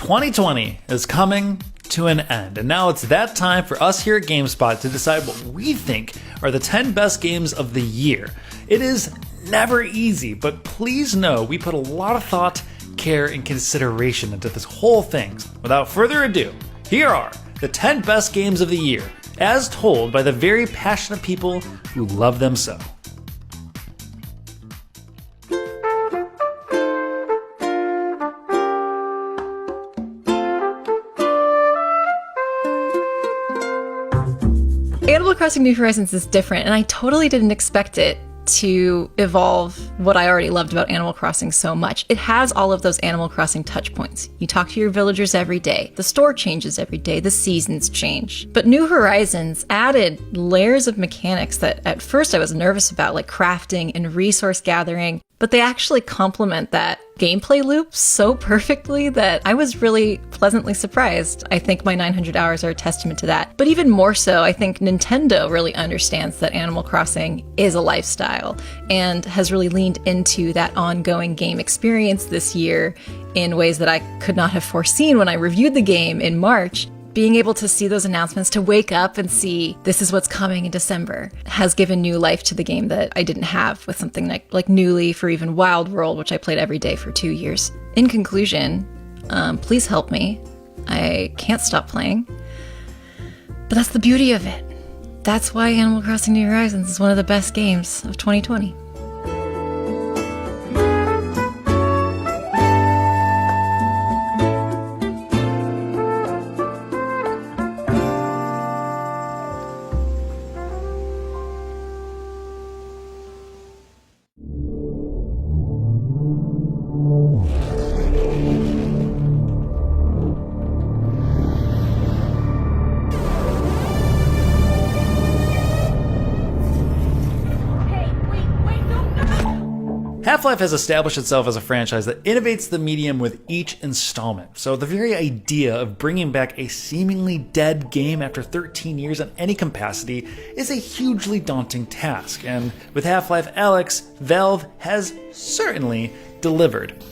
2020 is coming to an end, and now it's that time for us here at GameSpot to decide what we think are the 10 best games of the year. It is never easy, but please know we put a lot of thought, care, and consideration into this whole thing. Without further ado, here are the 10 best games of the year, as told by the very passionate people who love them so. Animal Crossing New Horizons is different, and I totally didn't expect it to evolve what I already loved about Animal Crossing so much. It has all of those Animal Crossing touch points. You talk to your villagers every day. The store changes every day. The seasons change. But New Horizons added layers of mechanics that at first I was nervous about, like crafting and resource gathering, but they actually complement that gameplay loop so perfectly that I was really pleasantly surprised. I think my 900 hours are a testament to that. But even more so, I think Nintendo really understands that Animal Crossing is a lifestyle and has really leaned into that ongoing game experience this year in ways that I could not have foreseen when I reviewed the game in March. Being able to see those announcements, to wake up and see this is what's coming in December, has given new life to the game that I didn't have with something like New Leaf or even Wild World, which I played every day for 2 years. In conclusion, please help me. I can't stop playing. But that's the beauty of it. That's why Animal Crossing New Horizons is one of the best games of 2020. Half-Life has established itself as a franchise that innovates the medium with each installment, so the very idea of bringing back a seemingly dead game after 13 years in any capacity is a hugely daunting task, and with Half-Life Alyx, Valve has certainly delivered.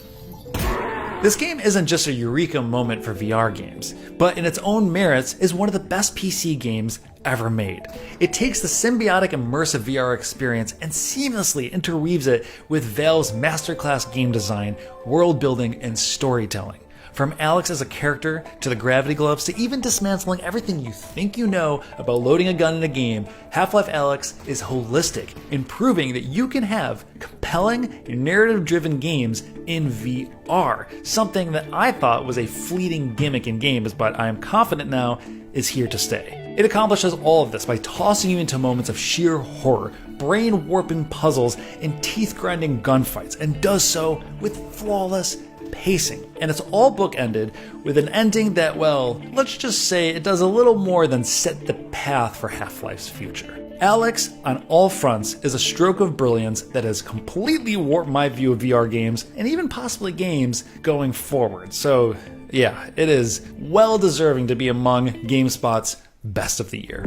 This game isn't just a eureka moment for VR games, but in its own merits is one of the best PC games ever made. It takes the symbiotic immersive VR experience and seamlessly interweaves it with Valve's masterclass game design, world building, and storytelling. From Alyx as a character, to the gravity gloves, to even dismantling everything you think you know about loading a gun in a game, Half-Life Alyx is holistic in proving that you can have compelling, narrative-driven games in VR, something that I thought was a fleeting gimmick in games, but I am confident now is here to stay. It accomplishes all of this by tossing you into moments of sheer horror, brain-warping puzzles, and teeth-grinding gunfights, and does so with flawless pacing. And it's all bookended with an ending that, well, let's just say it does a little more than set the path for Half-Life's future. Alyx, on all fronts, is a stroke of brilliance that has completely warped my view of VR games, and even possibly games going forward. So, yeah, it is well deserving to be among GameSpot's best of the year.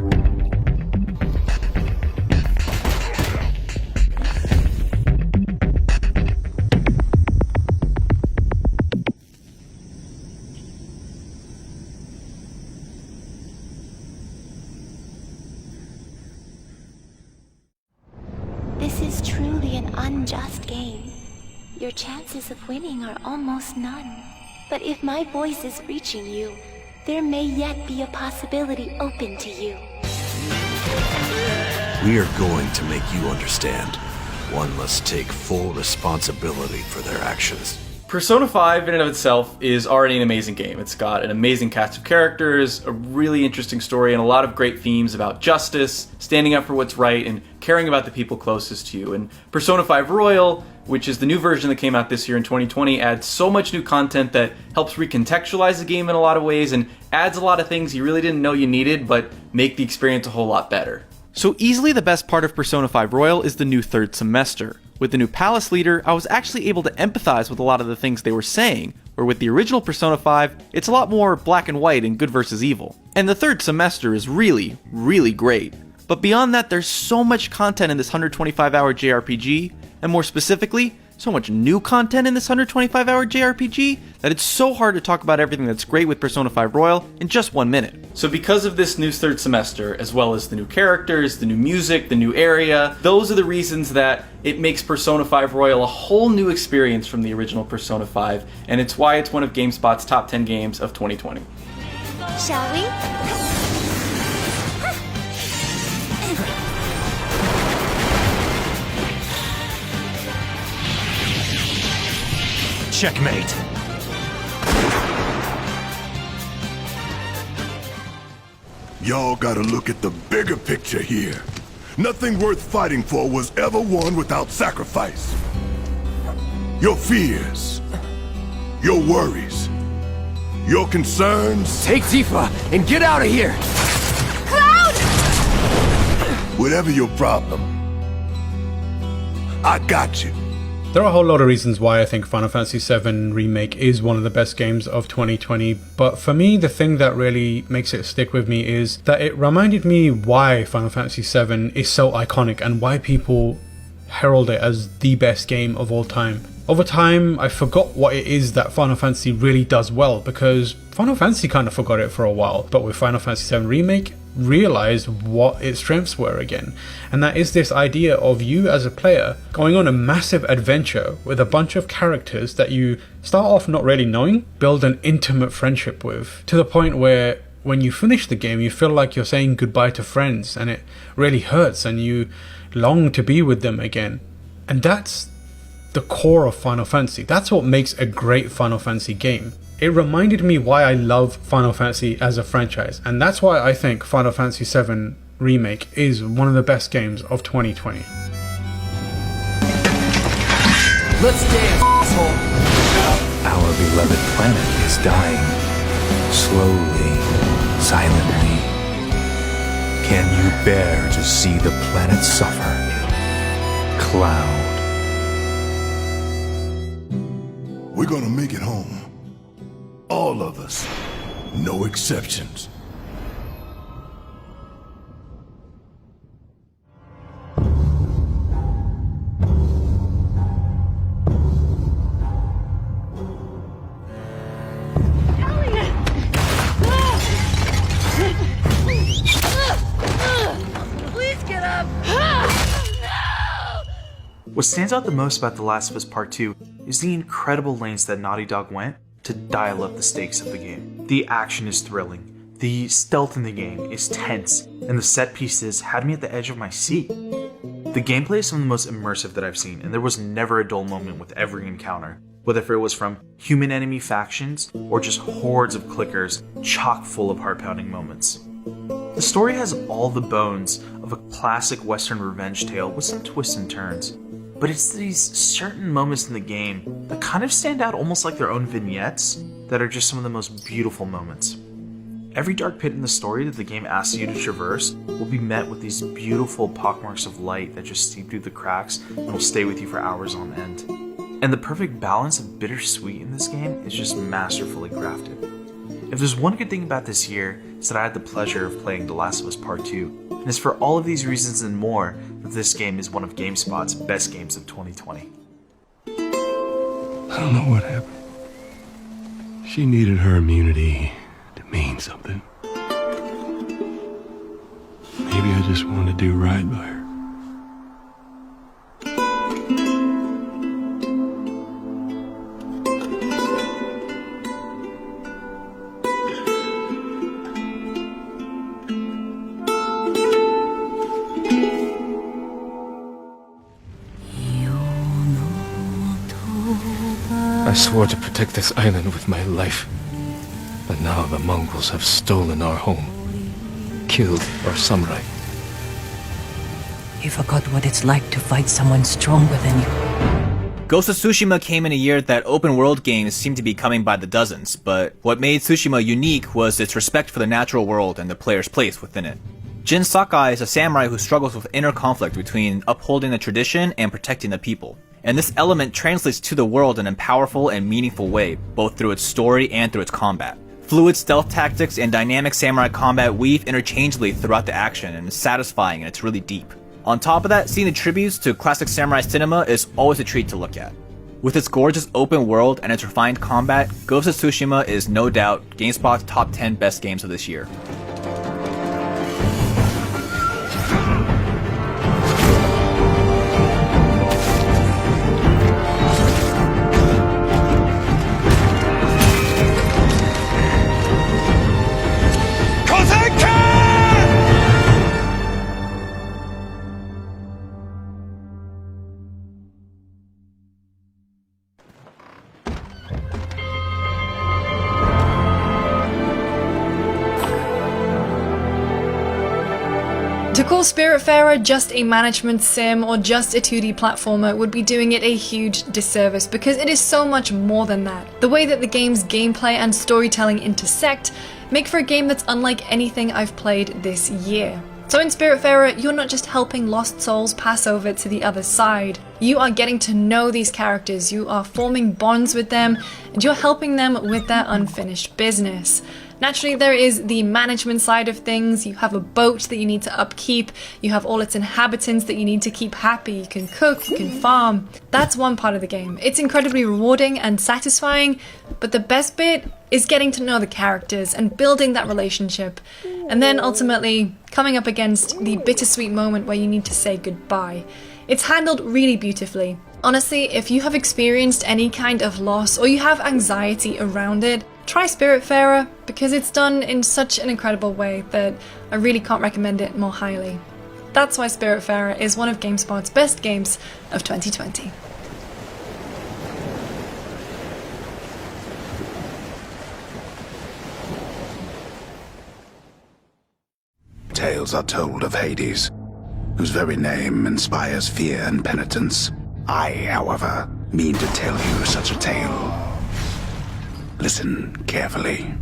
This is truly an unjust game. Your chances of winning are almost none. But if my voice is reaching you, there may yet be a possibility open to you. We are going to make you understand. One must take full responsibility for their actions. Persona 5 in and of itself is already an amazing game. It's got an amazing cast of characters, a really interesting story, and a lot of great themes about justice, standing up for what's right, and caring about the people closest to you. And Persona 5 Royal, which is the new version that came out this year in 2020, adds so much new content that helps recontextualize the game in a lot of ways and adds a lot of things you really didn't know you needed, but make the experience a whole lot better. So easily the best part of Persona 5 Royal is the new third semester. With the new Palace Leader, I was actually able to empathize with a lot of the things they were saying, where with the original Persona 5, it's a lot more black and white and good versus evil. And the third semester is really, really great. But beyond that, there's so much content in this 125-hour JRPG, and more specifically, so much new content in this 125-hour JRPG that it's so hard to talk about everything that's great with Persona 5 Royal in just 1 minute. So because of this new third semester, as well as the new characters, the new music, the new area, those are the reasons that it makes Persona 5 Royal a whole new experience from the original Persona 5, and it's why it's one of GameSpot's top 10 games of 2020. Shall we? Checkmate. Y'all gotta look at the bigger picture here. Nothing worth fighting for was ever won without sacrifice. Your fears, your worries, your concerns. Take Tifa and get out of here! Cloud! Whatever your problem, I got you. There are a whole lot of reasons why I think Final Fantasy VII Remake is one of the best games of 2020, but for me the thing that really makes it stick with me is that it reminded me why Final Fantasy VII is so iconic and why people herald it as the best game of all time. Over time, I forgot what it is that Final Fantasy really does well, because Final Fantasy kind of forgot it for a while, but with Final Fantasy VII Remake, realized what its strengths were again, and that is this idea of you as a player going on a massive adventure with a bunch of characters that you start off not really knowing, build an intimate friendship with, to the point where when you finish the game you feel like you're saying goodbye to friends, and it really hurts and you long to be with them again. And that's the core of Final Fantasy. That's what makes a great Final Fantasy game. It reminded me why I love Final Fantasy as a franchise, and that's why I think Final Fantasy VII Remake is one of the best games of 2020. Let's dance, asshole! Our beloved planet is dying. Slowly, silently. Can you bear to see the planet suffer? Cloud. We're gonna make it home. All of us. No exceptions. Please get up! What stands out the most about The Last of Us Part 2 is the incredible lengths that Naughty Dog went to dial up the stakes of the game. The action is thrilling, the stealth in the game is tense, and the set pieces had me at the edge of my seat. The gameplay is some of the most immersive that I've seen, and there was never a dull moment with every encounter, whether it was from human enemy factions or just hordes of clickers chock full of heart-pounding moments. The story has all the bones of a classic Western revenge tale with some twists and turns, but it's these certain moments in the game that kind of stand out almost like their own vignettes that are just some of the most beautiful moments. Every dark pit in the story that the game asks you to traverse will be met with these beautiful pockmarks of light that just seep through the cracks and will stay with you for hours on end. And the perfect balance of bittersweet in this game is just masterfully crafted. If there's one good thing about this year, it's that I had the pleasure of playing The Last of Us Part 2, and it's for all of these reasons and more that this game is one of GameSpot's best games of 2020. I don't know what happened. She needed her immunity to mean something. Maybe I just wanted to do right by her. I swore to protect this island with my life. But now the Mongols have stolen our home. Killed our samurai. You forgot what it's like to fight someone stronger than you. Ghost of Tsushima came in a year that open world games seemed to be coming by the dozens, but what made Tsushima unique was its respect for the natural world and the player's place within it. Jin Sakai is a samurai who struggles with inner conflict between upholding the tradition and protecting the people. And this element translates to the world in a powerful and meaningful way, both through its story and through its combat. Fluid stealth tactics and dynamic samurai combat weave interchangeably throughout the action, and it's satisfying and it's really deep. On top of that, seeing the tributes to classic samurai cinema is always a treat to look at. With its gorgeous open world and its refined combat, Ghost of Tsushima is no doubt GameSpot's top 10 best games of this year. To call Spiritfarer just a management sim or just a 2D platformer would be doing it a huge disservice, because it is so much more than that. The way that the game's gameplay and storytelling intersect make for a game that's unlike anything I've played this year. So in Spiritfarer, you're not just helping lost souls pass over to the other side. You are getting to know these characters, you are forming bonds with them, and you're helping them with their unfinished business. Naturally, there is the management side of things. You have a boat that you need to upkeep. You have all its inhabitants that you need to keep happy. You can cook, you can farm. That's one part of the game. It's incredibly rewarding and satisfying, but the best bit is getting to know the characters and building that relationship. And then ultimately coming up against the bittersweet moment where you need to say goodbye. It's handled really beautifully. Honestly, if you have experienced any kind of loss or you have anxiety around it, try Spiritfarer, because it's done in such an incredible way that I really can't recommend it more highly. That's why Spiritfarer is one of GameSpot's best games of 2020. Tales are told of Hades, whose very name inspires fear and penitence. I, however, mean to tell you such a tale. Listen carefully.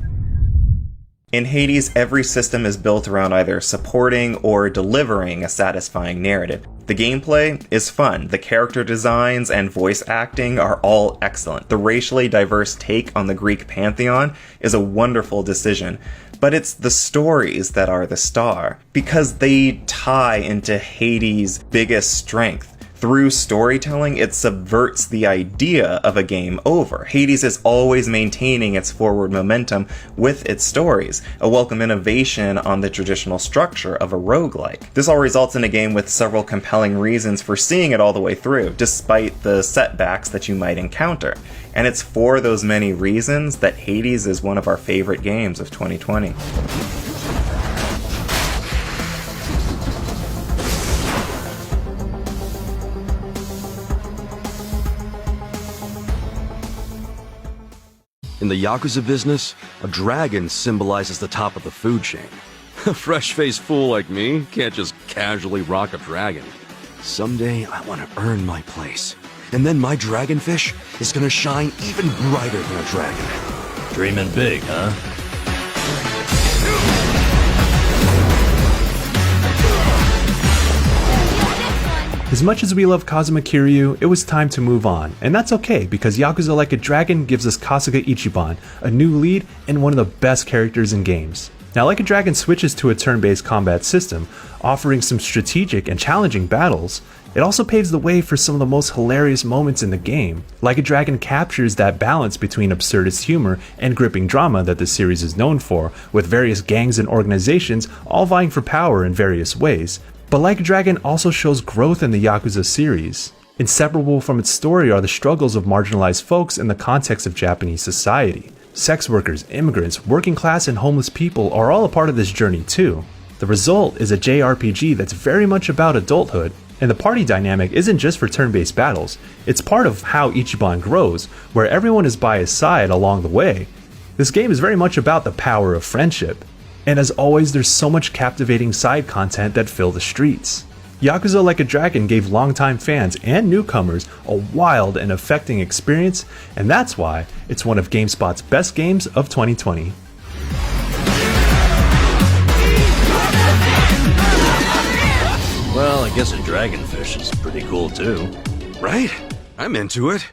In Hades, every system is built around either supporting or delivering a satisfying narrative. The gameplay is fun, the character designs and voice acting are all excellent. The racially diverse take on the Greek pantheon is a wonderful decision. But it's the stories that are the star, because they tie into Hades' biggest strength. Through storytelling, it subverts the idea of a game over. Hades is always maintaining its forward momentum with its stories, a welcome innovation on the traditional structure of a roguelike. This all results in a game with several compelling reasons for seeing it all the way through, despite the setbacks that you might encounter. And it's for those many reasons that Hades is one of our favorite games of 2020. In the Yakuza business, a dragon symbolizes the top of the food chain. A fresh-faced fool like me can't just casually rock a dragon. Someday, I want to earn my place. And then my dragonfish is gonna shine even brighter than a dragon. Dreaming big, huh? As much as we love Kazuma Kiryu, it was time to move on, and that's okay, because Yakuza Like a Dragon gives us Kasuga Ichiban, a new lead and one of the best characters in games. Now, Like a Dragon switches to a turn-based combat system, offering some strategic and challenging battles. It also paves the way for some of the most hilarious moments in the game. Like a Dragon captures that balance between absurdist humor and gripping drama that the series is known for, with various gangs and organizations all vying for power in various ways. But Like a Dragon also shows growth in the Yakuza series. Inseparable from its story are the struggles of marginalized folks in the context of Japanese society. Sex workers, immigrants, working class and homeless people are all a part of this journey too. The result is a JRPG that's very much about adulthood, and the party dynamic isn't just for turn-based battles, it's part of how Ichiban grows, where everyone is by his side along the way. This game is very much about the power of friendship. And as always, there's so much captivating side content that fill the streets. Yakuza Like a Dragon gave longtime fans and newcomers a wild and affecting experience, and that's why it's one of GameSpot's best games of 2020. Well, I guess a dragonfish is pretty cool too. Right? I'm into it.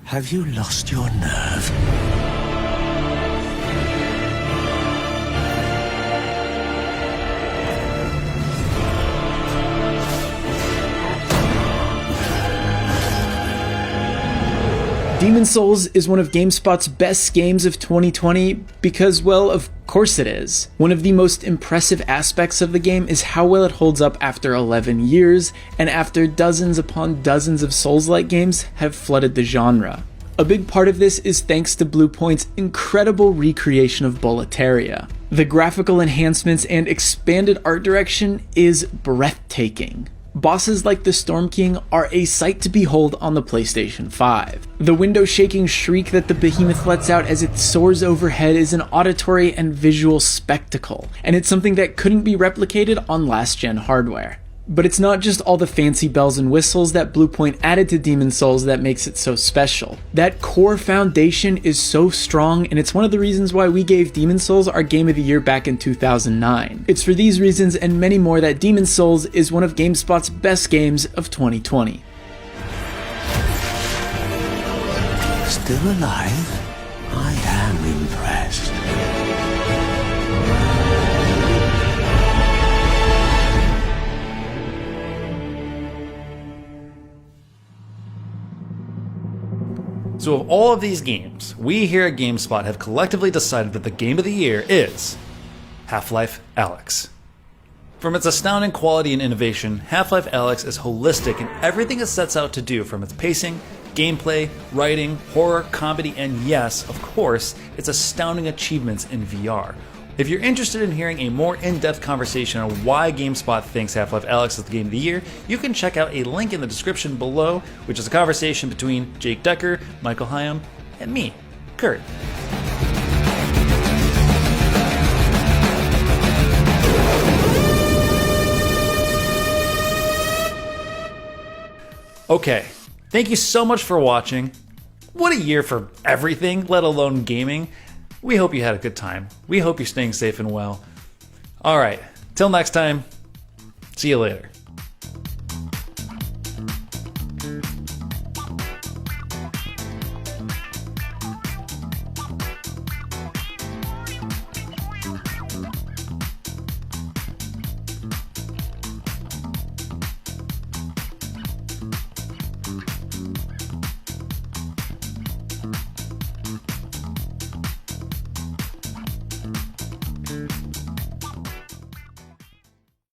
Have you lost your nerve? Demon's Souls is one of GameSpot's best games of 2020 because, well, of course it is. One of the most impressive aspects of the game is how well it holds up after 11 years, and after dozens upon dozens of Souls-like games have flooded the genre. A big part of this is thanks to Bluepoint's incredible recreation of Boletaria. The graphical enhancements and expanded art direction is breathtaking. Bosses like the Storm King are a sight to behold on the PlayStation 5. The window-shaking shriek that the behemoth lets out as it soars overhead is an auditory and visual spectacle, and it's something that couldn't be replicated on last-gen hardware. But it's not just all the fancy bells and whistles that Bluepoint added to Demon's Souls that makes it so special. That core foundation is so strong, and it's one of the reasons why we gave Demon's Souls our Game of the Year back in 2009. It's for these reasons and many more that Demon's Souls is one of GameSpot's best games of 2020. Still alive? I am impressed. So of all of these games, we here at GameSpot have collectively decided that the Game of the Year is Half-Life Alyx. From its astounding quality and innovation, Half-Life Alyx is holistic in everything it sets out to do, from its pacing, gameplay, writing, horror, comedy, and yes, of course, its astounding achievements in VR. If you're interested in hearing a more in-depth conversation on why GameSpot thinks Half-Life Alyx is the Game of the Year, you can check out a link in the description below, which is a conversation between Jake Decker, Michael Hyam, and me, Kurt. Okay, thank you so much for watching. What a year for everything, let alone gaming. We hope you had a good time. We hope you're staying safe and well. All right, till next time, see you later.